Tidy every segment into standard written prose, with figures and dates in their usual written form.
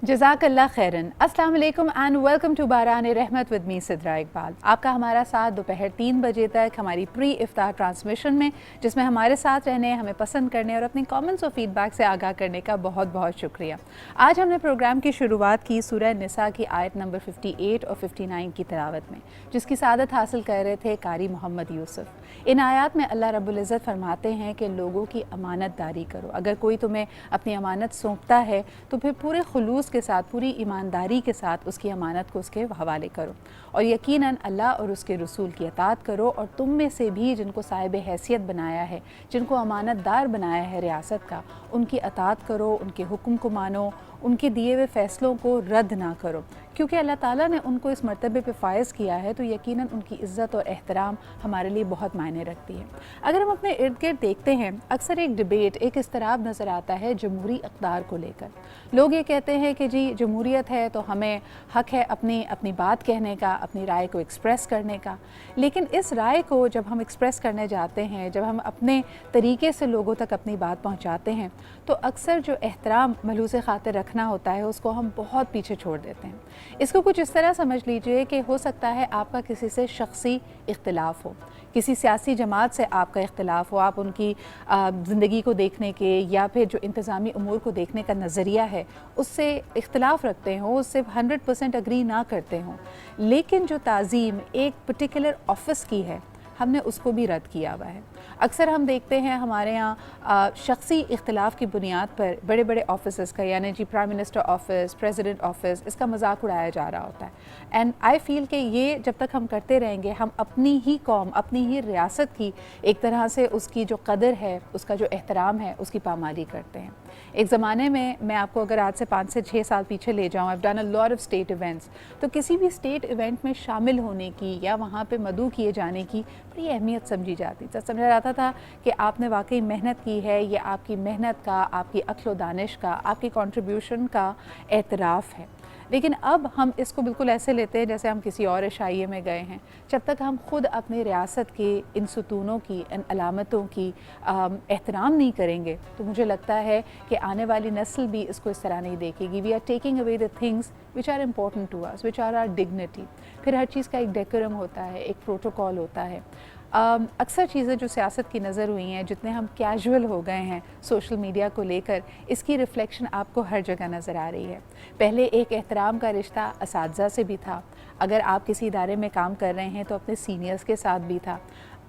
जज़ाकल्लाह खैरन। अस्सलाम वालेकुम एंड वेलकम टू बारान रहमत विद मी सिद्रा इकबाल। आपका हमारा साथ दोपहर 3 बजे तक हमारी प्री इफ्तार ट्रांसमिशन में, जिसमें हमारे साथ रहने, हमें पसंद करने और अपने कमेंट्स और फीडबैक से आगाह करने का बहुत बहुत शुक्रिया। आज हमने प्रोग्राम की शुरुआत की सूरह निसा की आयत नंबर 58 और 59 की तिलावत में, जिसकी सादत हासिल कर रहे थे कारी मोहम्मद यूसुफ। इन आयात में अल्लाह रब्बुल इज़्ज़त फरमाते हैं कि लोगों की अमानतदारी करो। अगर कोई तुम्हें अपनी अमानत सौंपता है तो फिर पूरे खुलूस के साथ, पूरी ईमानदारी के साथ उसकी अमानत को उसके हवाले करो और यकीनन अल्लाह और उसके रसूल की अतात करो। और तुम में से भी जिनको साहिब हैसियत बनाया है, जिनको अमानतदार बनाया है रियासत का, उनकी अतात करो, उनके हुक्म को मानो, उनके दिए हुए फ़ैसलों को रद्द ना करो, क्योंकि अल्लाह ताला ने उनको इस मर्तबे पे फ़ायज़ किया है तो यकीनन उनकी इज़्ज़त और एहतराम हमारे लिए बहुत मायने रखती है। अगर हम अपने इर्द गिर्द देखते हैं, अक्सर एक डिबेट, एक इस्तराब नज़र आता है जमहूरी इक़्तिदार को लेकर। लोग ये कहते हैं कि जी जमहूरियत है तो हमें हक़ है अपनी बात कहने का, अपनी राय को एक्सप्रेस करने का। लेकिन इस राय को जब हम एक्सप्रेस करने जाते हैं, जब हम अपने तरीके से लोगों तक अपनी बात पहुँचाते हैं, तो अक्सर जो एहतराम मलूज़ ख़ातिर रखना होता है उसको हम बहुत पीछे छोड़ देते हैं। इसको कुछ इस तरह समझ लीजिए कि हो सकता है आपका किसी से शख्सी इख्तिलाफ हो, किसी सियासी जमात से आपका इख्तिलाफ हो, आप उनकी ज़िंदगी को देखने के या फिर जो इंतज़ामी उमूर को देखने का नज़रिया है उससे इख्तिलाफ रखते हों, उससे 100% अग्री ना करते हों, लेकिन जो ताज़ीम एक पर्टिकुलर ऑफ़िस की है हमने उसको भी रद्द किया हुआ है। अक्सर हम देखते हैं हमारे यहाँ शख्सी इख्तिलाफ की बुनियाद पर बड़े बड़े ऑफिस का, यानी जी prime minister office, president office, इसका मजाक उड़ाया जा रहा होता है। एंड आई फील कि ये जब तक हम करते रहेंगे हम अपनी ही कौम, अपनी ही रियासत की एक तरह से उसकी जो कदर है, उसका जो एहतराम है, उसकी पामाली करते हैं। एक ज़माने में, मैं आपको अगर आज से 5 से 6 साल पीछे ले जाऊँ, I done a lot of state events, तो किसी भी स्टेट इवेंट में शामिल होने की या वहाँ पे मदऊ किए जाने की बड़ी अहमियत समझी जाती थी। समझा जाता था कि आपने वाकई मेहनत की है, ये आपकी मेहनत का, आपकी अक्ल व दानिश का, आपकी कंट्रीब्यूशन का एतराफ़ है। लेकिन अब हम इसको बिल्कुल ऐसे लेते हैं जैसे हम किसी और इशाइये में गए हैं। जब तक हम खुद अपनी रियासत के इन सुतूनों की, इन अलामतों की एहतराम नहीं करेंगे तो मुझे लगता है कि आने वाली नस्ल भी इसको इस तरह नहीं देखेगी। We are taking away the things which are important to us, which are our dignity. फिर हर चीज़ का एक डेकोरम होता है, एक प्रोटोकॉल होता है। अक्सर चीज़ें जो सियासत की नज़र हुई हैं, जितने हम कैजुअल हो गए हैं सोशल मीडिया को लेकर, इसकी रिफ़्लेक्शन आपको हर जगह नज़र आ रही है। पहले एक एहतराम का रिश्ता असातिज़ा से भी था, अगर आप किसी इदारे में काम कर रहे हैं तो अपने सीनियर्स के साथ भी था।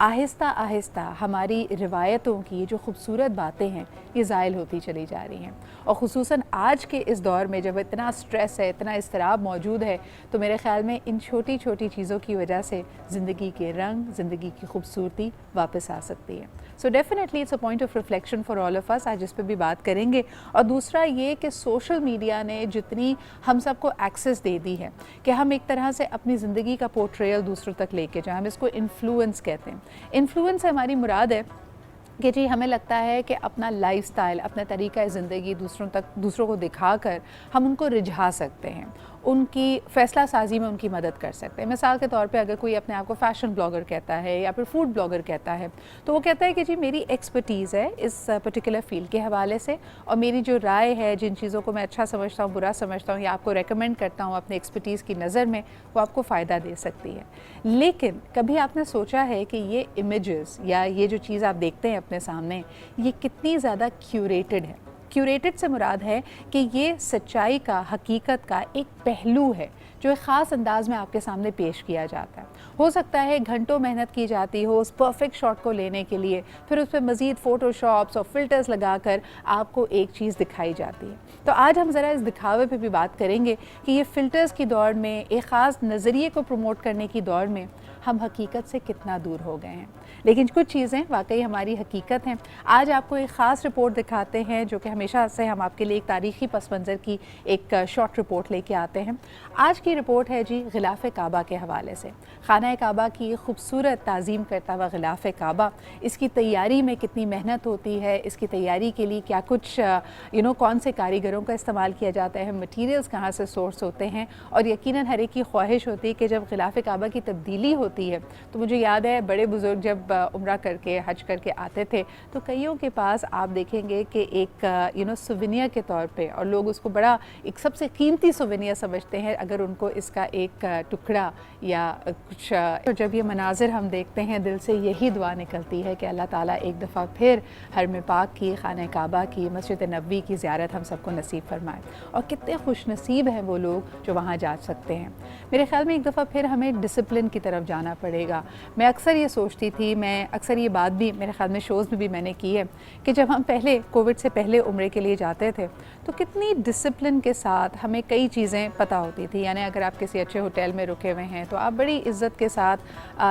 आहिस्ता आहिस्ता हमारी रिवायतों की जो खूबसूरत बातें हैं ये ज़ायल होती चली जा रही हैं, और ख़ुसूसन आज के इस दौर में जब इतना स्ट्रेस है, इतना इस्तराब मौजूद है, तो मेरे ख़्याल में इन छोटी छोटी चीज़ों की वजह से ज़िंदगी के रंग, ज़िंदगी की खूबसूरती वापस आ सकती है। So definitely it's a point of reflection for all of us. आज इस पर भी बात करेंगे। और दूसरा ये कि सोशल मीडिया ने जितनी हम सबको एक्सेस दे दी है कि हम एक तरह से अपनी ज़िंदगी का पोर्ट्रेयल दूसरों तक लेके जाएँ, हम इसको इन्फ्लुएंस कहते हैं। इन्फ्लुएंस से हमारी मुराद है कि जी हमें लगता है कि अपना लाइफस्टाइल, अपना तरीक़ा ज़िंदगी दूसरों को दिखाकर हम उनको रिझा सकते हैं, उनकी फ़ैसला साजी में उनकी मदद कर सकते हैं। मिसाल के तौर पे अगर कोई अपने आप को फ़ैशन ब्लॉगर कहता है या फिर फूड ब्लॉगर कहता है, तो वो कहता है कि जी मेरी एक्सपर्टीज़ है इस पर्टिकुलर फ़ील्ड के हवाले से, और मेरी जो राय है, जिन चीज़ों को मैं अच्छा समझता हूँ, बुरा समझता हूँ या आपको रेकमेंड करता हूँ अपने एक्सपर्टीज़ की नज़र में, वो आपको फ़ायदा दे सकती है। लेकिन कभी आपने सोचा है कि ये इमेजेस या ये जो चीज़ आप देखते हैं अपने सामने, ये कितनी ज़्यादा क्यूरेटेड है? क्यूरेटेड से मुराद है कि ये सच्चाई का, हकीकत का एक पहलू है जो एक ख़ास अंदाज में आपके सामने पेश किया जाता है। हो सकता है घंटों मेहनत की जाती हो उस परफेक्ट शॉट को लेने के लिए, फिर उस पर मज़ीद फ़ोटोशॉप्स और फ़िल्टर्स लगाकर आपको एक चीज़ दिखाई जाती है। तो आज हम ज़रा इस दिखावे पे भी बात करेंगे कि ये फ़िल्टर्स की दौड़ में, एक ख़ास नज़रिए को प्रमोट करने की दौड़ में हम हकीकत से कितना दूर हो गए हैं। लेकिन कुछ चीज़ें वाकई हमारी हकीकत हैं। आज आपको एक ख़ास रिपोर्ट दिखाते हैं जो कि हमेशा से हम आपके लिए एक तारीख़ी पस मंज़र की एक शॉर्ट रिपोर्ट लेके आते हैं। आज की रिपोर्ट है जी ग़िलाफ़ काबा के हवाले से। खाना काबा की खूबसूरत ताज़ीम करता हुआ ग़िलाफ़ काबा, इसकी तैयारी में कितनी मेहनत होती है, इसकी तैयारी के लिए क्या कुछ कौन से कारीगरों का इस्तेमाल किया जाता है, मटीरियल्स कहाँ से सोर्स होते हैं, और यकीनन हर एक की ख्वाहिश होती है कि जब ग़िलाफ़ काबा की तब्दीली होती होती है। तो मुझे याद है बड़े बुज़ुर्ग जब उम्रा करके हज करके आते थे तो कईयों के पास आप देखेंगे कि एक सुवेनियर के तौर पे, और लोग उसको बड़ा एक सबसे कीमती सुवेनियर समझते हैं अगर उनको इसका एक टुकड़ा या कुछ। तो जब ये मनाजिर हम देखते हैं दिल से यही दुआ निकलती है कि अल्लाह ताला एक दफ़ा फिर हरम पाक की, खाना काबा की, मस्जिद नबवी की ज़ियारत हम सबको नसीब फरमाए। और कितने खुश नसीब हैं वो लोग जो वहाँ जा सकते हैं। मेरे ख़्याल में एक दफ़ा फिर हमें डिसिप्लिन की तरफ जाना पड़ेगा। मैं अक्सर ये सोचती थी, मैं अक्सर ये बात भी मेरे ख़्याल में शोज़ में भी मैंने की है कि जब हम पहले कोविड से पहले उम्रे के लिए जाते थे तो कितनी डिसिप्लिन के साथ हमें कई चीज़ें पता होती थी। यानी अगर आप किसी अच्छे होटल में रुके हुए हैं तो आप बड़ी इज़्ज़त के साथ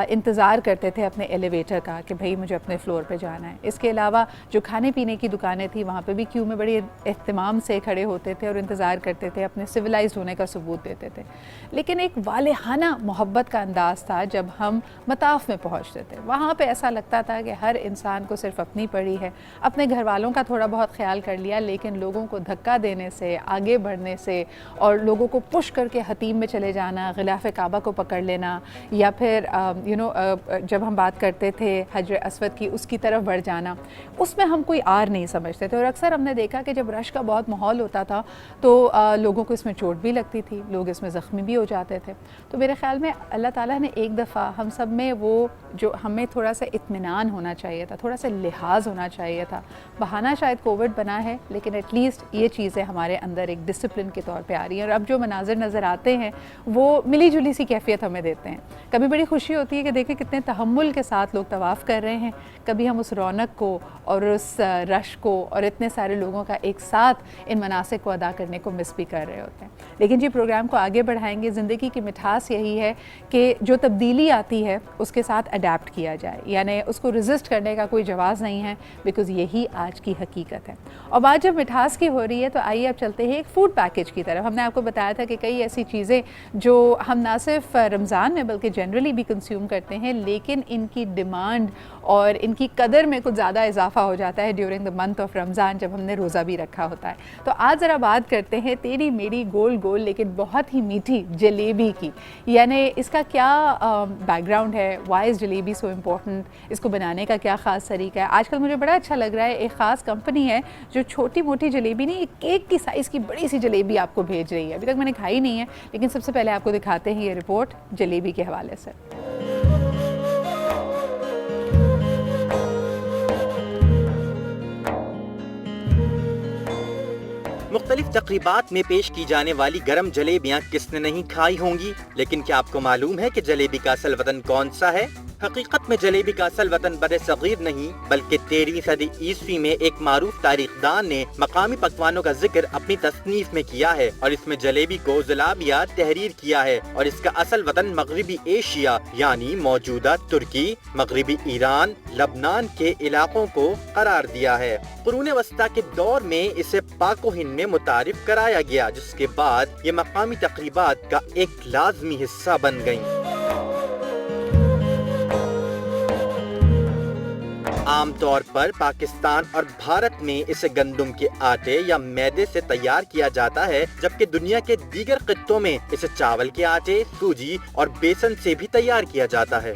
इंतज़ार करते थे अपने एलिवेटर का कि भाई मुझे अपने फ्लोर पे जाना है। इसके अलावा जो खाने पीने की दुकानें थी वहाँ पे भी क्यू में बड़ी एहतमाम से खड़े होते थे और इंतज़ार करते थे, अपने सिविलाइज्ड होने का सबूत देते थे। लेकिन एक वालेहाना मोहब्बत का अंदाज़ था जब हम मताफ़ में पहुँचते थे। वहाँ पे ऐसा लगता था कि हर इंसान को सिर्फ अपनी पड़ी है, अपने घर वालों का थोड़ा बहुत ख्याल कर लिया, लेकिन लोगों को धक्का देने से, आगे बढ़ने से और लोगों को पुश करके हतीम में चले जाना, गिलाफ़ काबा को पकड़ लेना, या फिर जब हम बात करते थे हजर अस्वद की उसकी तरफ बढ़ जाना, उसमें हम कोई आर नहीं समझते थे। और अक्सर हमने देखा कि जब रश का बहुत माहौल होता था तो लोगों को इसमें चोट भी लगती थी, लोग इसमें ज़ख्मी भी हो जाते थे। तो मेरे ख़्याल में अल्लाह ताला ने एक दफ़ा हम सब में वो जो हमें थोड़ा सा इत्मीनान होना चाहिए था, थोड़ा सा लिहाज होना चाहिए था। बहाना शायद कोविड बना है, लेकिन एटलीस्ट ये चीज़ें हमारे अंदर एक डिसिप्लिन के तौर पे आ रही हैं। और अब जो मनाज़िर नज़र आते हैं वो मिली जुली सी कैफियत हमें देते हैं। कभी बड़ी खुशी होती है कि देखें कितने तहम्मुल के साथ लोग तवाफ़ कर रहे हैं, कभी हम उस रौनक को और उस रश को और इतने सारे लोगों का एक साथ इन मनासिक को अदा करने को मिस भी कर रहे होते हैं। लेकिन जी प्रोग्राम को आगे बढ़ाएंगे। ज़िंदगी की मिठास यही है कि जो तब्दीली आती है उसके साथ अडेप्ट किया जाए, यानी उसको रेजिस्ट करने का कोई जवाज़ नहीं है, बिकॉज़ यही आज की हकीकत है। और बात जब मिठास की हो रही है तो आइए अब चलते हैं एक फ़ूड पैकेज की तरफ। हमने आपको बताया था कि कई ऐसी चीज़ें जो हम ना सिर्फ रमज़ान में बल्कि जनरली भी कंज्यूम करते हैं, लेकिन इनकी डिमांड और इनकी कदर में कुछ ज़्यादा इजाफा हो जाता है during the month of Ramzan, जब हमने रोज़ा भी रखा होता है। तो आज ज़रा बात करते हैं तेरी मेरी गोल गोल लेकिन बहुत ही मीठी जलेबी की। यानी इसका क्या बैकग्राउंड है, why is jalebi so important, इसको बनाने का क्या ख़ास तरीका है। आजकल मुझे बड़ा अच्छा लग रहा है, एक ख़ास कंपनी है जो छोटी मोटी जलेबी नहीं, एक केक की साइज़ की बड़ी सी जलेबी आपको भेज रही है। अभी तक मैंने खाई नहीं है, लेकिन सबसे पहले आपको दिखाते हैं ये रिपोर्ट जलेबी के हवाले से। मुख्तलिफ तकरीबात में पेश की जाने वाली गरम जलेबियाँ किसने नहीं खाई होंगी, लेकिन क्या आपको मालूम है कि जलेबी का असल वतन कौन सा है? हकीकत में जलेबी का असल वतन बरे सगीर नहीं बल्कि 13वीं सदी ईस्वी में एक मारूफ तारीखदान ने मकामी पकवानों का जिक्र अपनी तसनीफ में किया है और इसमें जलेबी को ज़लाबिया तहरीर किया है। और इसका असल वतन मगरबी एशिया यानी मौजूदा तुर्की, मगरबी ईरान, लबनान के इलाकों को करार दिया है। कुरून वस्ता के दौर में इसे पाको हिंद में मुतारिफ कराया गया, जिसके बाद ये मकामी तकरीबात का एक लाजमी हिस्सा बन गयी। आमतौर पर पाकिस्तान और भारत में इसे गंदम के आटे या मैदे से तैयार किया जाता है, जबकि दुनिया के दीगर खित्तों में इसे चावल के आटे, सूजी और बेसन से भी तैयार किया जाता है।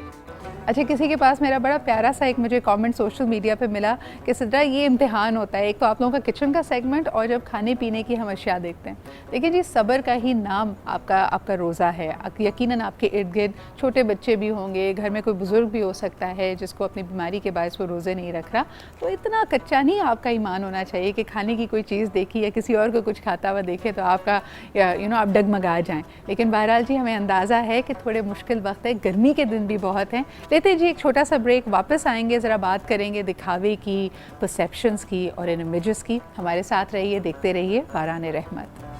अच्छा, किसी के पास मेरा बड़ा प्यारा सा एक मुझे कमेंट सोशल मीडिया पे मिला कि सिद्रा ये इम्तिहान होता है, एक तो आप लोगों का किचन का सेगमेंट और जब खाने पीने की हम अशिया देखते हैं। देखिए जी, सब्र का ही नाम आपका रोज़ा है। यकीनन आपके इर्द गिर्द छोटे बच्चे भी होंगे, घर में कोई बुज़ुर्ग भी हो सकता है जिसको अपनी बीमारी के बायस वो रोज़े नहीं रख रहा। तो इतना कच्चा नहीं आपका ईमान होना चाहिए कि खाने की कोई चीज़ देखी या किसी और को कुछ खाता हुआ देखे तो आपका आप डगमगा जाएँ। लेकिन बहरहाल जी, हमें अंदाज़ा है कि थोड़े मुश्किल वक्त है, गर्मी के दिन भी बहुत हैं। लेते हैं जी एक छोटा सा ब्रेक, वापस आएंगे, ज़रा बात करेंगे दिखावे की, परसेप्शंस की और इन इमेजेस की। हमारे साथ रहिए, देखते रहिए बारान रहमत।